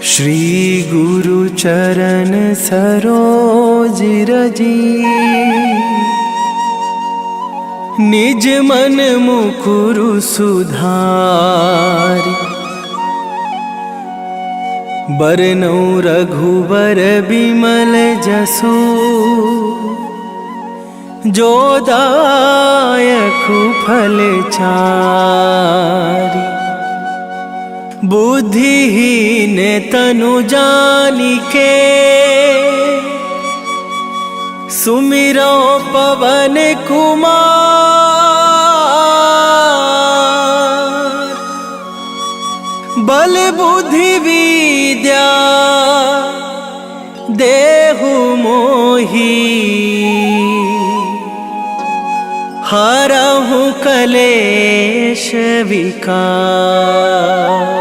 श्री गुरु चरण सरोज रजी, निज मन मुकुरु सुधारि। बरनउँ रघुबर बिमल जसु, जो दायकु फल चारि। बुद्धिहीन तनु जानिके, सुमिरो पवन कुमार। बल बुद्धि विद्या देहु मोहि, हरहु कलेश विकार।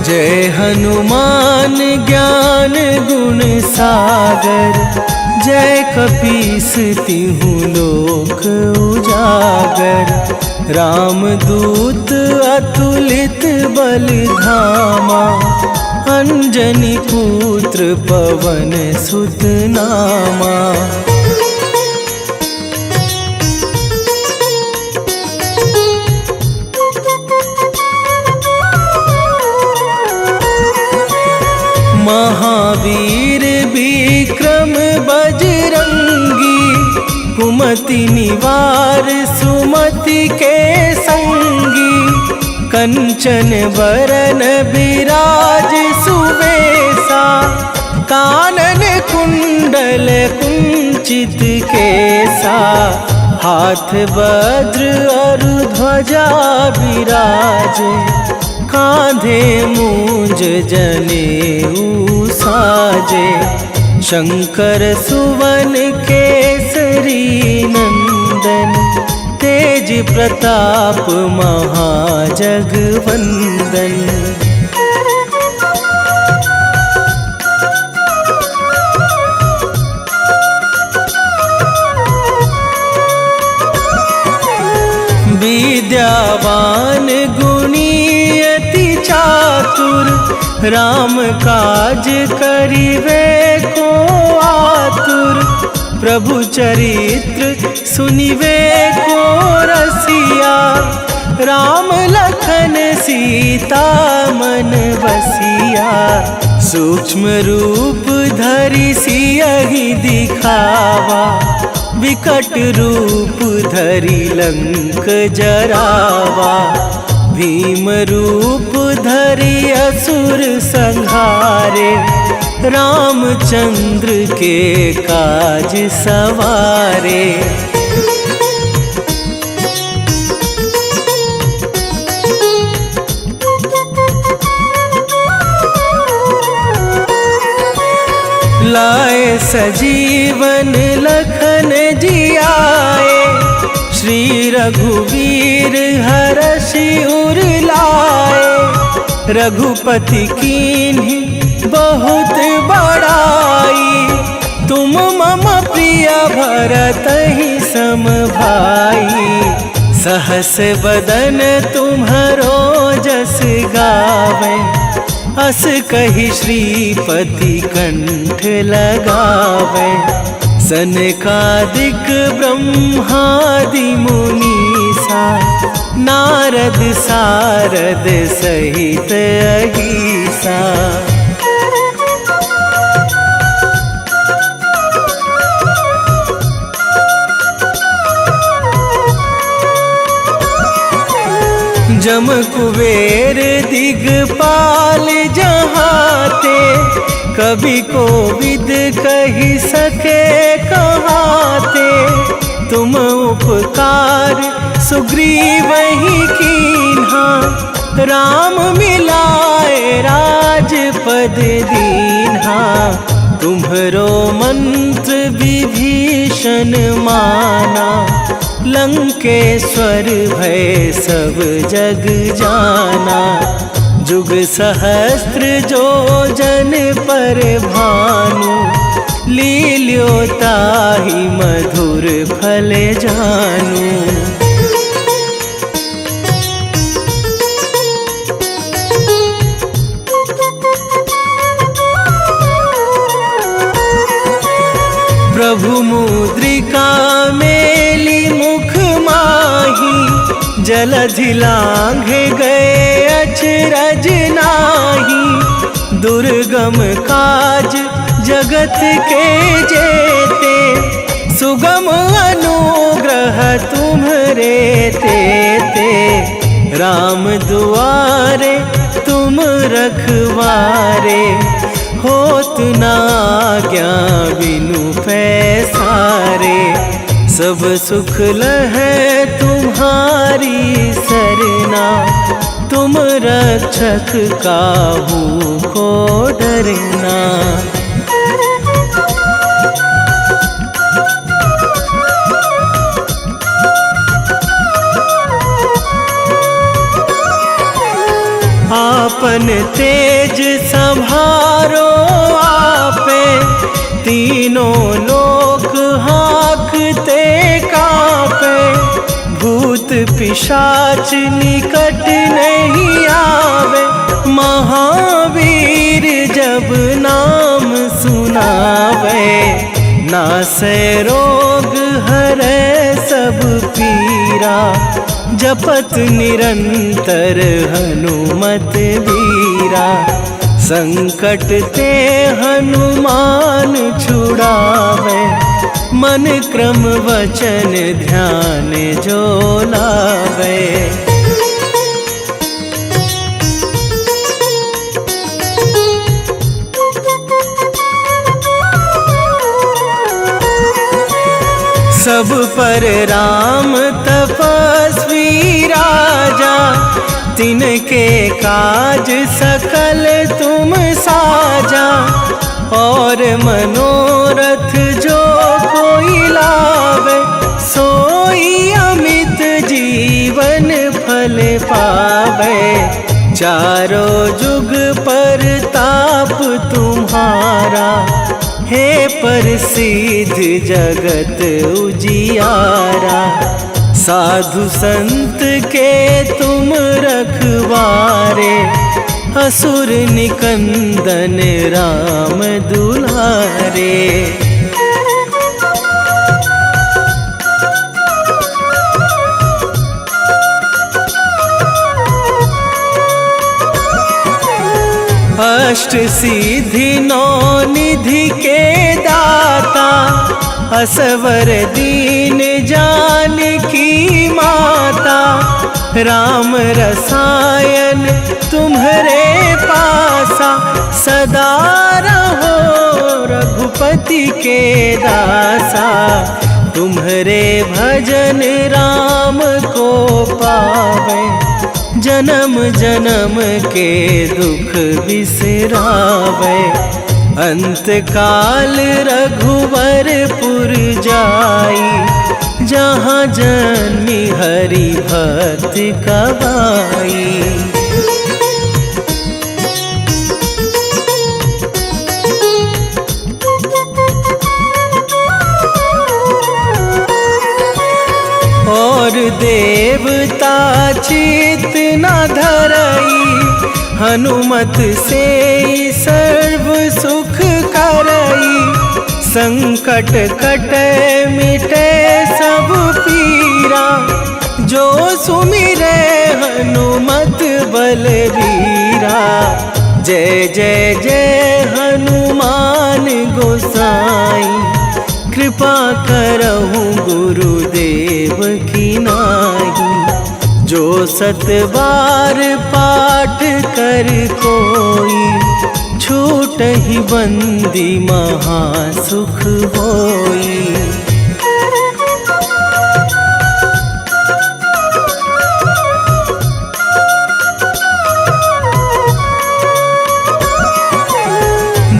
जय हनुमान ज्ञान गुण सागर, जय कपीस तिहु लोक उजागर। रामदूत अतुलित बल धामा, अंजनी पुत्र पवन सुत नामा। महावीर विक्रम बजरंगी, कुमति निवार सुमति के संगी। कंचन बरन बिराज सुबेसा, कानन कुंडल कुंचित केसा। हाथ वज्र और ध्वजा विराजे, कांधे मूंज जनेऊ साजे। शंकर सुवन केसरी नंदन, तेज प्रताप महाजगवंदन। विद्यावान गुणी अति चातुर, राम काज करिवे को आतुर। प्रभु चरित्र सुनिवे को रसिया, राम लखन सीता मन बसिया। सूक्ष्म रूप धरि सियहि दिखावा, विकट रूप धरि लंक जरावा। भीम रूप धरि असुर संहारे, रामचंद्र के काज सवारे। लाए सजीवन लखन जियाए, श्री रघुवीर हरषि उर लाए। रघुपति कीन्ही बहुत बड़ाई, तुम मम प्रिय भरतहि सम भाई। सहस बदन तुम्हरो जस गावे, अस कहि श्रीपति कंठ लगावे। सनकादिक ब्रह्मादि मुनीसा, नारद सारद सहित अहिसा। जम कुबेर दिगपाल जहाते, कभी कोविद कहि सके कहाते। तुम उपकार सुग्रीवहि कीन्हा, राम मिलाए राजपद दीन्हा। तुम्हरो मंत्र विभीषण माना, लंकेश्वर भय सब जग जाना। जुग सहस्त्र जो जन पर भानु, लील्यो ताहि मधुर फल जानू। प्रभु मुद्रिका मेली मुख माही, जलधि लांघे गए अचरज नाही। दुर्गम काज जगत के जेते, सुगम अनुग्रह तुम्हरे तेते। राम दुआरे तुम रखवारे, होत न आज्ञा बिनु पैसारे। सब सुख लहै तुम्हारी सरना, तुम रक्षक काहू को डरना। आपन तेज संभारो आपे, तीनों लोक हाँकते कांपे। भूत पिशाच निकट नहीं आवे, महावीर जब नाम सुनावे। नासै रोग हरै सब पीरा, जपत निरंतर हनुमत वीरा। संकट ते हनुमान छुड़ावे, मन क्रम वचन ध्यान जो लावे। सब पर राम तपस्वी राजा, तिनके काज सकल तुम साजा। और मनोरथ जो कोई लावे, सोई अमित जीवन फल पावे। चारों जुग पर ताप तुम्हारा, हे प्रसिद्ध जगत उजियारा। साधु संत के तुम रखवारे, असुर निकंदन राम दुलारे। अष्ट सिद्धि नौ निधि के दाता, असवर दीन जानकी माता। राम रसायन तुम्हरे पासा, सदा रहो रघुपति के दासा। तुम्हरे भजन राम को पावे, जन्म जन्म के दुख बिसरावे। अंत काल रघुवरपुर जाई, जहाँ जन्मी हरि भक्त कवाई। और देवता चित न धरई, हनुमत से सर्व सुख करई। संकट कटे मिटे सब पीरा, जो सुमिरे हनुमत बलबीरा। जय जय जय हनुमान गोसाई, कृपा करहु गुरुदेव की नाई। जो सत बार पाठ कर कोई, छूटहि बंदी महासुख होई।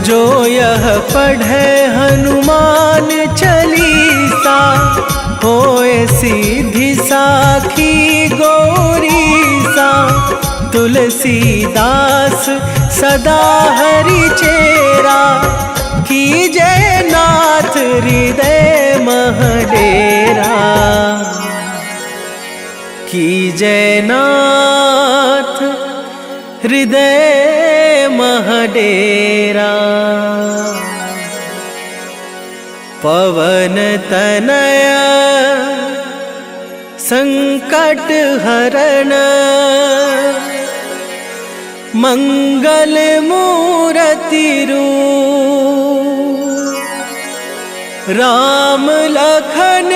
जो यह पढ़ पढ़े हनुमान चालीसा, होए सीधी साखी गौरीसा। तुलसीदास सदा हरि चेरा, कीजे नाथ हृदय मह डेरा। कीजे नाथ हृदय मह डेरा। पवन तनय संकट हरण, मंगल मूरति रूप। राम लखन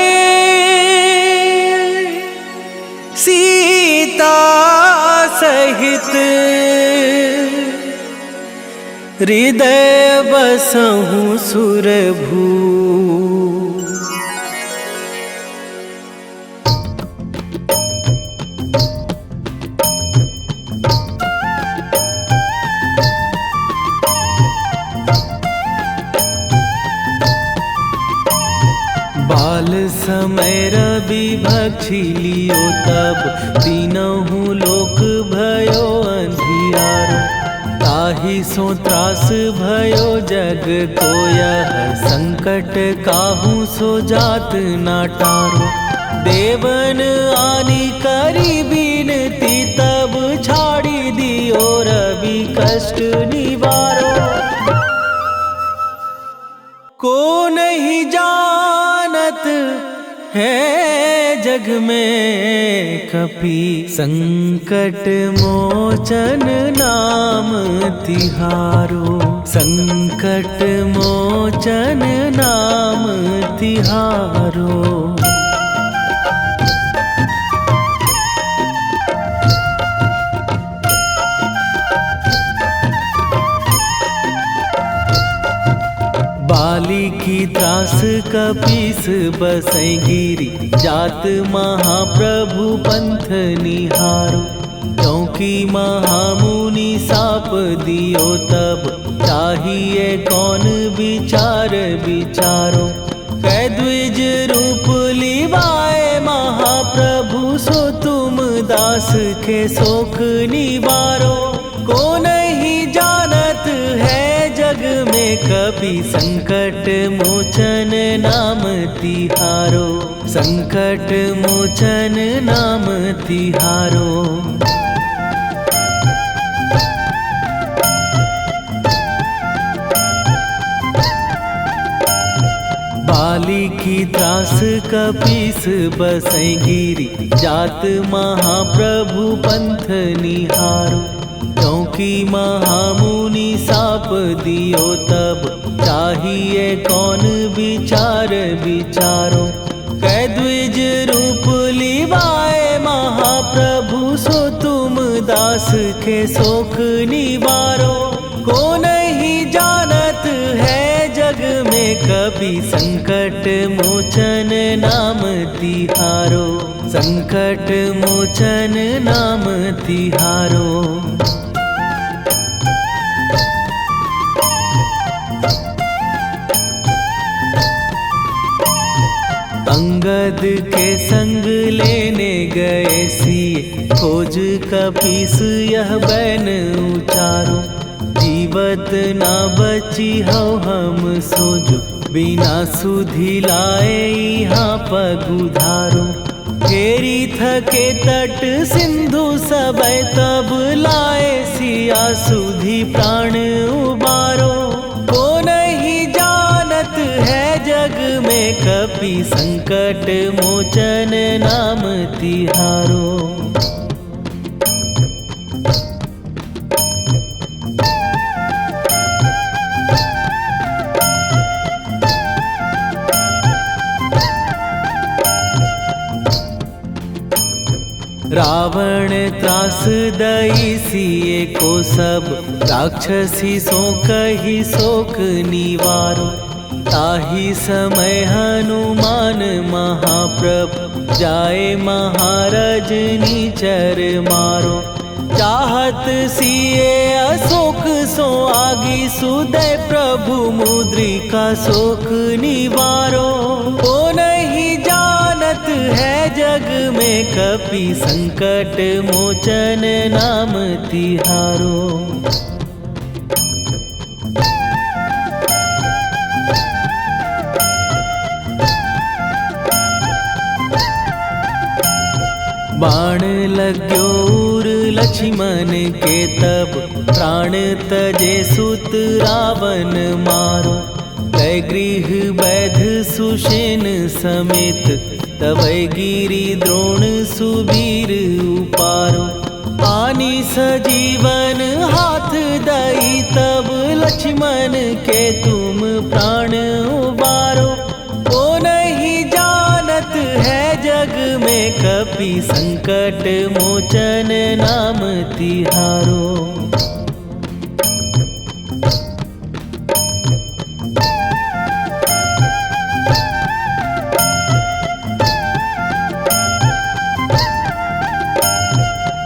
सीता सहित, हृदय बसहु सुरभू। बाल समय रवि भक्षी लियो तब, तीनहु लोक भयो अंधियारो। ताहि सो त्रास भयो जग को यह, संकट काहू सो जात ना टारो। देवन आनी करी बिनती, तब छाड़ी दियो रवि कष्ट निवारो। को नहीं जानत है जग में कपि, संकट मोचन नाम तिहारो। संकट मोचन नाम तिहारो। बाली की त्रास कपीस बसै गिरी, जात महाप्रभु पंथ निहारो। क्योंकि महामुनि साप दियो तब, चाहिए कौन विचार विचारो। कै द्विज रूप लिवाए महाप्रभु, सो तुम दास के शोक निवारो। को नहीं जानत है जग में कपि, संकट मोचन नाम तिहारो। संकट मोचन नाम तिहारो। बाली की त्रास कपीस बसै गिरी, जात महाप्रभु पंथ निहारो। क्योंकि महामुनि साप दियो तब, चाहिए कौन विचार विचारो। कै द्विज रूप लिवाए महाप्रभु, सो तुम दास के शोक निवारो। को नहीं जानत है जग में कपि, संकट मोचन नाम तिहारो। संकट मोचन नाम तिहारो। अंगद के संग लेने गए सिए, खोज कपीस यह बैन उचारो। जीवत ना बची हो हम सोजो, बिना सुधि लाए यहाँ पगुधारो। फेरी थके तट सिंधु सबे, तब लाए सिया सुधि प्राण उबारो। को नहीं जानत है जग में कपि, संकट मोचन नाम तिहारो। रावण त्रास दई सिए को सब, राक्षसी सो कही शोक निवारो। ताहि समय हनुमान महाप्रभु, जाए महाराज निचर मारो। चाहत सिए अशोक सो आगी सुदय प्रभु मुद्रिका शोक निवारो। ओ नहीं जानत है जग में कपि संकट मोचन नाम तिहारो। बाण लग्यो उर लक्ष्मण के तब प्राण तजे सुत रावण मारो। कै गृह वैध सुषेण समेत तवै गिरि द्रोण सुबीर उपारो। आनी सजीवन हाथ दई तब लक्ष्मण के तुम प्राण उबारो। ओ नहीं जानत है जग में कपि संकट मोचन नाम तिहारो।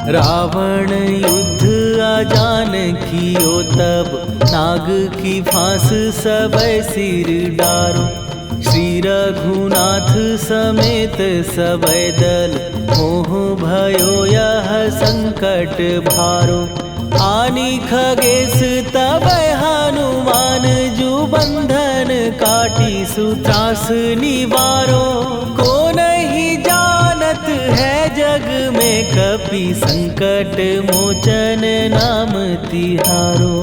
रावण युद्ध आजान कियो तब नाग की फांस सबै सिर डारो। श्री रघुनाथ समेत सबै दल मोह भयो यह संकट भारो। आनी खगेश तबै हनुमान जु बंधन काटी सुत्रास निवारो। को नहीं जानत है जग में कपि संकट मोचन नाम तिहारो।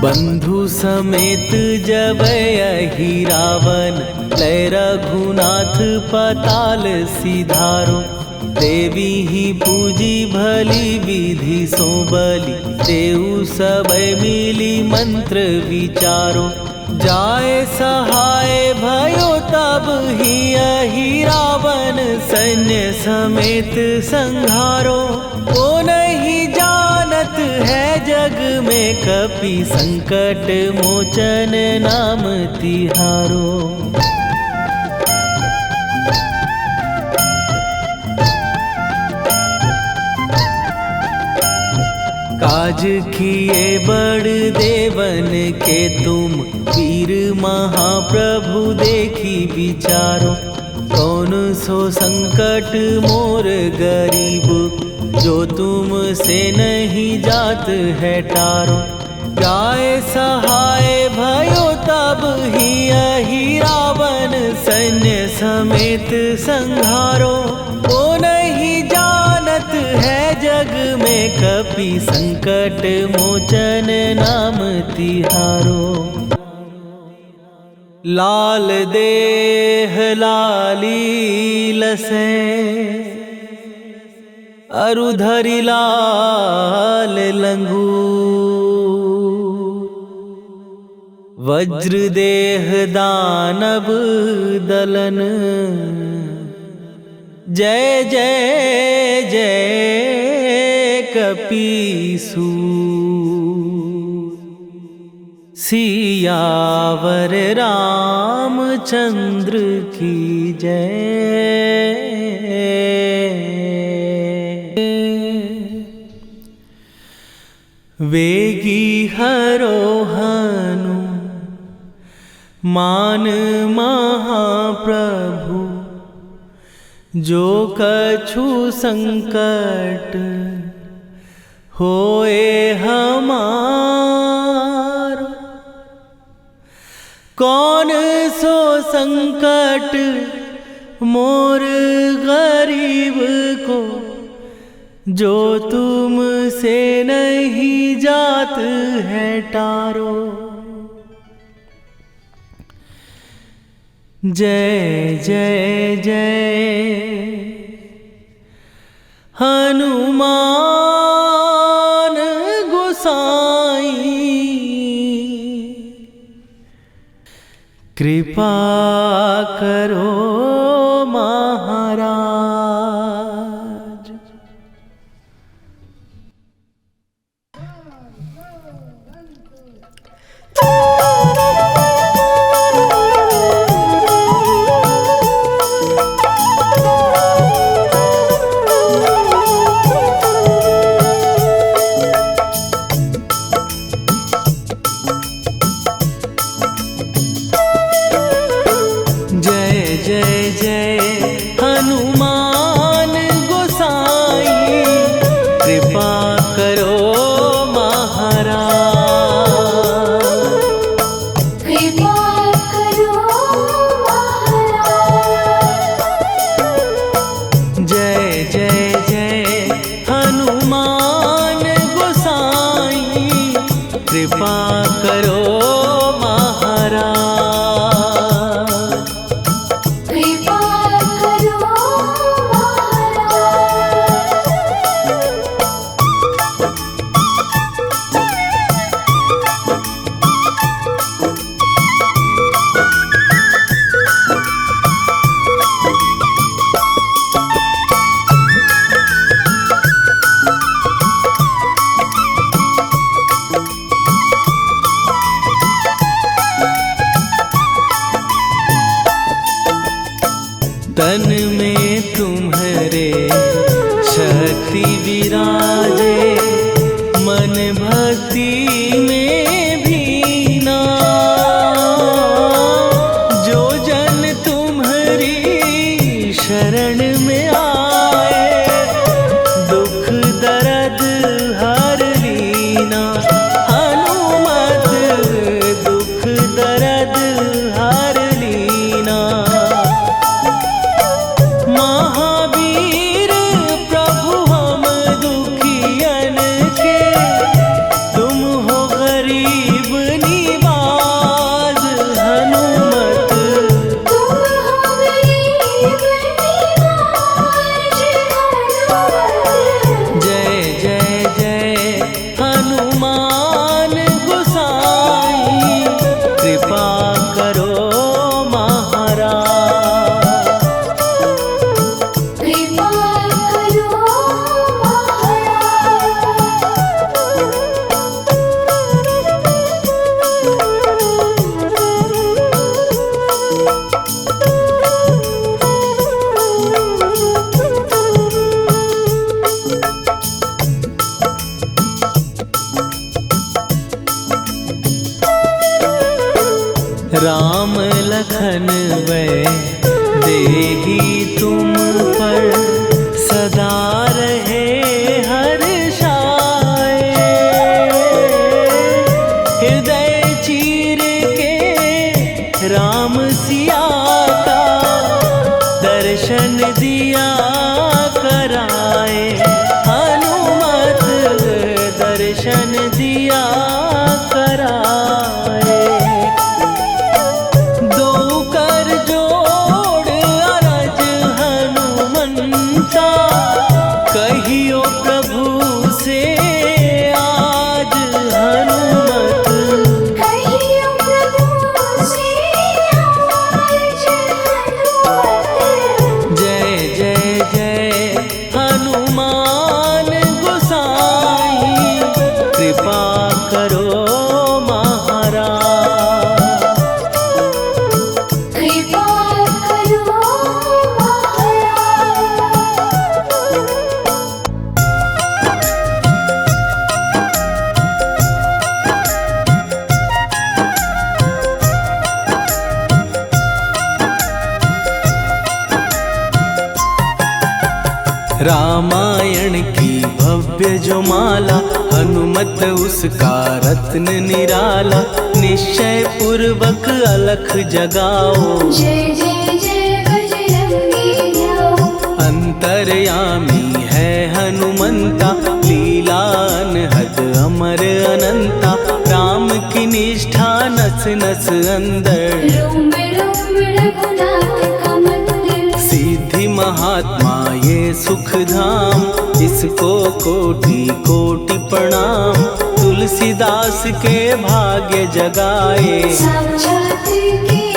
बंधु समेत जबै अहि रावण लय रघुनाथ पताल सिधारो। देवी ही पूजी भली विधि सो बलि देऊ सबै मिली मंत्र विचारो। जाय सहाय भयो तब ही अहि रावण सैन्य समेत संहारो। ओ नहीं जानत है जग में कपि संकट मोचन नाम तिहारो। काज किए बड़ देवन के तुम वीर महाप्रभु देखी विचारो। कौन सो संकट मोर गरीब जो तुम से नहीं जात है टारो। जाय सहाय भयो तब ही अहि रावण सैन्य समेत संहारो। ओ नहीं जानत है जग में कपि संकट मोचन नाम तिहारो। लाल देह लाली लसे अरुधरि लाल लंगूर। वज्र देह दानव दलन जय जय जय कपीसूर। सियावर रामचंद्र की जय। वेगी हरोहनु मान महाप्रभु जो कछु संकट होए हमार। कौन सो संकट मोर गरीब को जो तुम से नहीं जात है टारो। जय जय जय हनुमान गोसाई। कृपा करो महाराज। कृपा करो महाराज। कृपा करो तन में तुम्हारे शक्ति विराजे, मन भक्ति में भीना। जो जन तुम्हारी शरण में आए, दुख दर्द हर लीना। हनुमत दुख दर्द हर लीना। महावीर प्रभु हम दुखियन के, तुम हो गरीब निवाज। हनुमत तुम हो गरीब निवाज। जय जय जय हनुमान गोसाई, कृपा करो महाराज। कृपा करो राम लखन वै देही तुम पर, सदा रहे हर्षाए। हृदय चीर के राम सिया का, दर्शन दिया कराए। हनुमत दर्शन दिया कराए। दो कर जोड़ अरज हनुमंता, कहियो प्रभु से आज। हनुमत कहियो प्रभु से आज। हनुमत जय जय जय हनुमान गोसाई, कृपा करो महाराज। कृपा करो रामायण की भव्य जो माला, हनुमत उसका रत्न निराला। निश्चय पूर्वक अलख जगाओ, जय जय जय बजरंगी जाओ। अंतर्यामी है हनुमंता, लीला अनहद अमर अनंता। राम की निष्ठा नस नस अंदर, रोम रोम रघुनाथ का मंदिर। सिद्धि महात्मा ये सुख धाम, इसको कोटि कोटि प्रणाम। तुलसीदास के भाग्य जगाए, साक्षात के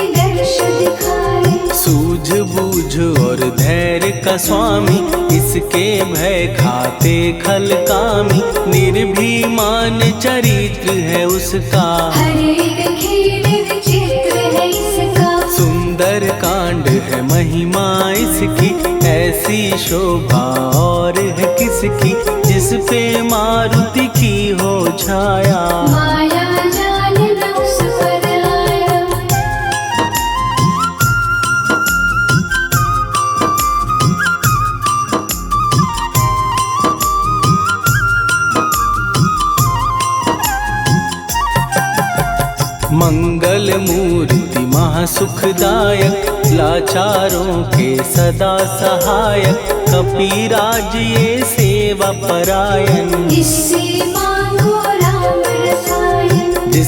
दर्श दिखाए। सूझ बूझ और धैर्य का स्वामी, इसके भय खाते खल कामी। निर्भीमान चरित्र है उसका, हर एक खेल विचित्र है इसका। सुंदर कांड है महिमा इसकी, ऐसी शोभा और है किसकी। जिस पे मारुति की हो छाया, माया जाल न उस पर आया। मंगल मूर्ति महासुखदायक, लाचारों के सदा सहायक। कपीराज ये सेवा परायण, इससे मांगो राम रसायन।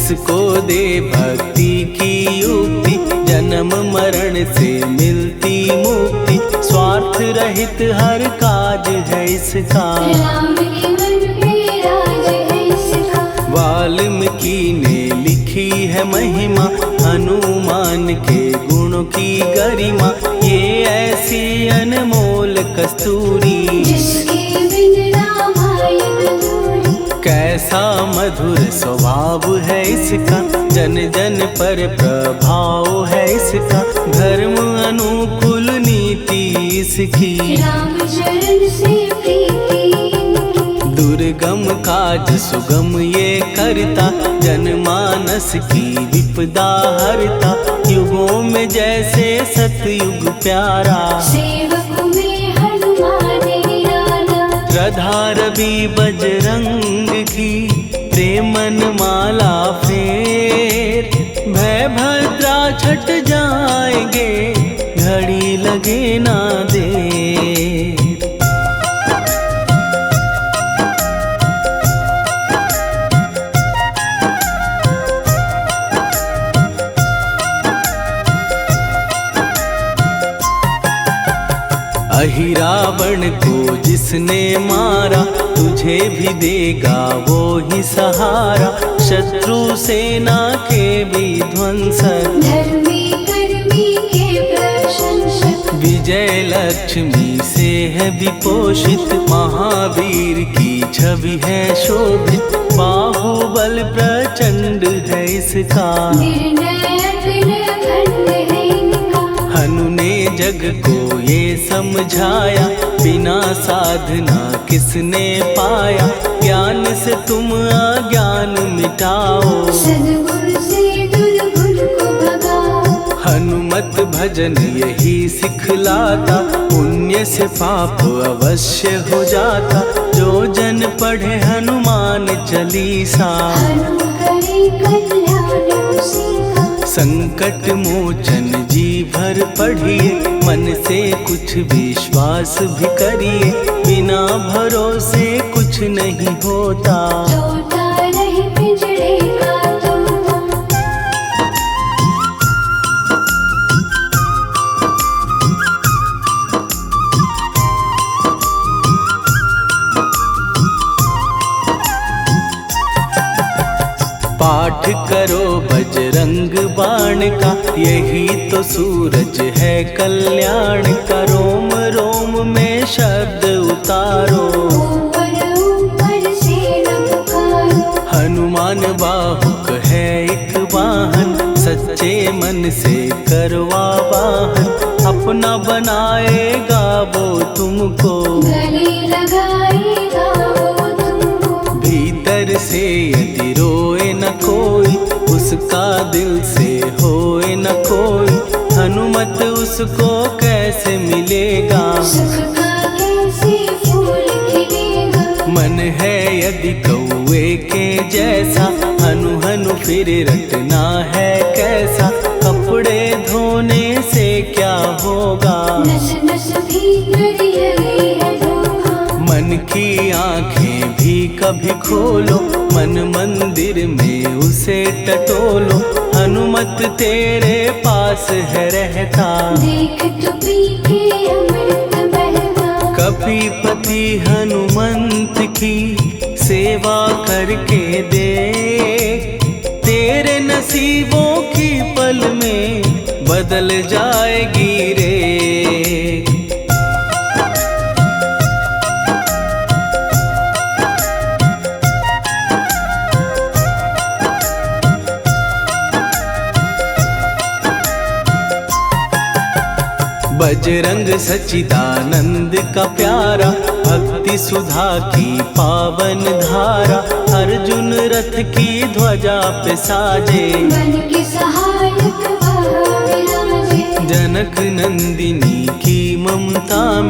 जिसको दे भक्ति की युक्ति, जन्म मरण से मिलती मुक्ति। स्वार्थ रहित हर काज है इसका, राम के मन पे राज है इसका। वाल्मीकि ने लिखी है महिमा, हनुमान के गुणों की गरिमा। ये ऐसी अनमोल कस्तूरी, जिसके बिन रामायण अधूरी। कैसा मधुर स्वभाव है इसका, जन जन पर प्रभाव है इसका। धर्म अनुकूल नीति इसकी, राम चरण से प्रीति इनकी। दुर्गम काज सुगम ये करता, जनमानस की विपदा हरता। युगों में जैसे सतयुग प्यारा, सेवक में हनुमान निराला। श्रद्धा रवि बजरंग की, प्रेमन माला फेर। भय भद्रा छट जाएंगे, घड़ी लगे ना देर। अहि रावण को जिसने मारा, तुझे भी देगा वो ही सहारा। शत्रु सेना के विध्वंसक, धर्मी कर्मी के प्रशंसक। विजय लक्ष्मी से है विपोषित, महावीर की छवि है शोभित। बाहुबल प्रचंड है इसका, निर्णय अखंड है इनका। हनु ने जग को ये समझाया, बिना साधना किसने पाया। ज्ञान से तुम अज्ञान मिटाओ, सद्गुण से दुर्गुण को भगाओ। हनुमत भजन यही सिखलाता, पुण्य से पाप अवश्य हो जाता। जो जन पढ़े हनुमान चालीसा, हनु करे कल्याण उसी का। संकट मोचन जी भर पढ़िए, मन से कुछ विश्वास भी करिए। बिना भरोसे कुछ नहीं होता, तोता रहे पिंजड़े का तोता। पाठ करो बजरंग बाण का, यही तो सूरज है कल्याण का। रोम रोम में शब्द उतारो, ऊपर ऊपर से न पुकारो। हनुमान बाहुक है एक वाहन, सच्चे मन से करवा वाहन। अपना बनाएगा वो तुमको, गले लगाएगा वो तुमको। भीतर से यदि रोए न कोई, उसका दिल से होए न कोई। हनुमत उसको कैसे मिलेगा, सुख का कैसे फूल खिलेगा। मन है यदि कौवे के जैसा, हनु हनु फिर रटना है कैसा। कपड़े धोने से क्या होगा, नस नस भीतर यही है धोखा। मन की आंखें भी कभी खोलो, मन मंदिर में उसे टटोलो। हनुमत तेरे पास है रहता, देख तो पी के अमृत बहता। कपीपति हनुमंत की सेवा करके देख। तेरे नसीबों की पल में बदल जाएगी रे। बजरंग सच्चिदानंद का प्यारा, भक्ति सुधा की पावन धारा। अर्जुन रथ की ध्वजा पे साजे, बन के सहायक वह विराजे। जनक नंदिनी की ममता में